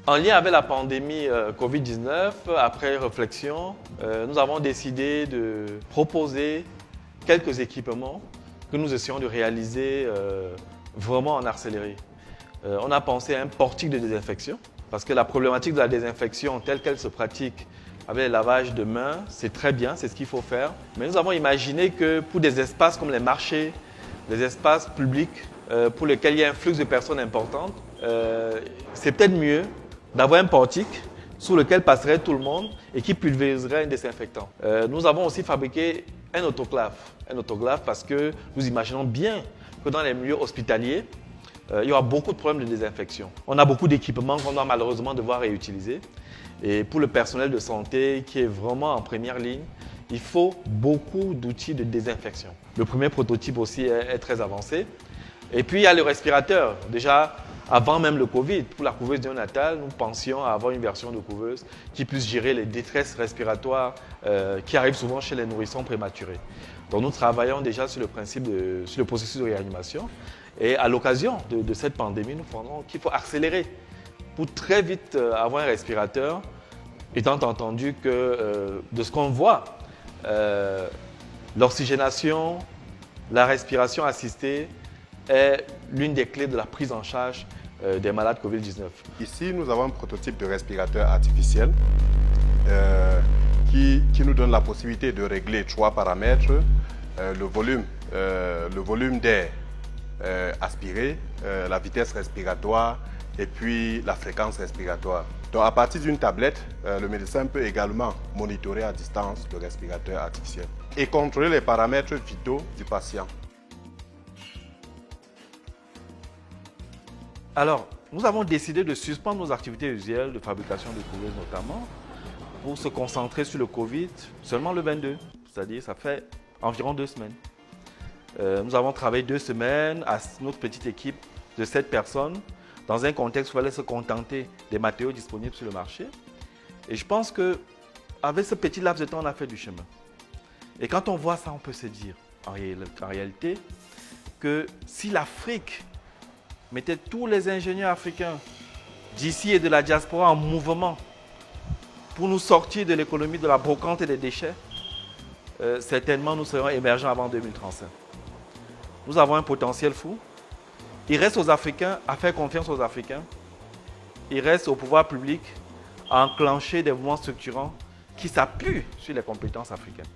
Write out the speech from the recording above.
En lien avec la pandémie Covid-19, après réflexion, nous avons décidé de proposer quelques équipements que nous essayons de réaliser vraiment en accéléré. On a pensé à un portique de désinfection parce que la problématique de la désinfection telle qu'elle se pratique avec le lavage de mains, c'est très bien, c'est ce qu'il faut faire. Mais nous avons imaginé que pour des espaces comme les marchés, les espaces publics pour lesquels il y a un flux de personnes importantes, c'est peut-être mieux d'avoir un portique sous lequel passerait tout le monde et qui pulvériserait un désinfectant. Nous avons aussi fabriqué un autoclave parce que nous imaginons bien que dans les milieux hospitaliers, il y aura beaucoup de problèmes de désinfection. On a beaucoup d'équipements qu'on doit malheureusement devoir réutiliser. Et pour le personnel de santé qui est vraiment en première ligne, il faut beaucoup d'outils de désinfection. Le premier prototype aussi est très avancé. Et puis il y a le respirateur. Déjà, avant même le Covid, pour la couveuse néonatale, nous pensions à avoir une version de couveuse qui puisse gérer les détresses respiratoires qui arrivent souvent chez les nourrissons prématurés. Donc nous travaillons déjà sur le processus de réanimation. Et à l'occasion de cette pandémie, nous pensons qu'il faut accélérer pour très vite avoir un respirateur, étant entendu que de ce qu'on voit, l'oxygénation, la respiration assistée est l'une des clés de la prise en charge des malades Covid-19. Ici, nous avons un prototype de respirateur artificiel qui nous donne la possibilité de régler 3 paramètres, le volume d'air aspiré, la vitesse respiratoire et puis la fréquence respiratoire. Donc à partir d'une tablette, le médecin peut également monitorer à distance le respirateur artificiel et contrôler les paramètres vitaux du patient. Alors, nous avons décidé de suspendre nos activités usuelles de fabrication de couveuses notamment pour se concentrer sur le Covid seulement le 22, c'est-à-dire ça fait environ 2 semaines. Nous avons travaillé 2 semaines à notre petite équipe de 7 personnes dans un contexte où il fallait se contenter des matériaux disponibles sur le marché. Et je pense qu'avec ce petit laps de temps, on a fait du chemin. Et quand on voit ça, on peut se dire en réalité que si l'Afrique mettait tous les ingénieurs africains d'ici et de la diaspora en mouvement pour nous sortir de l'économie de la brocante et des déchets, certainement nous serions émergents avant 2035. Nous avons un potentiel fou. Il reste aux Africains à faire confiance aux Africains. Il reste au pouvoir public à enclencher des mouvements structurants qui s'appuient sur les compétences africaines.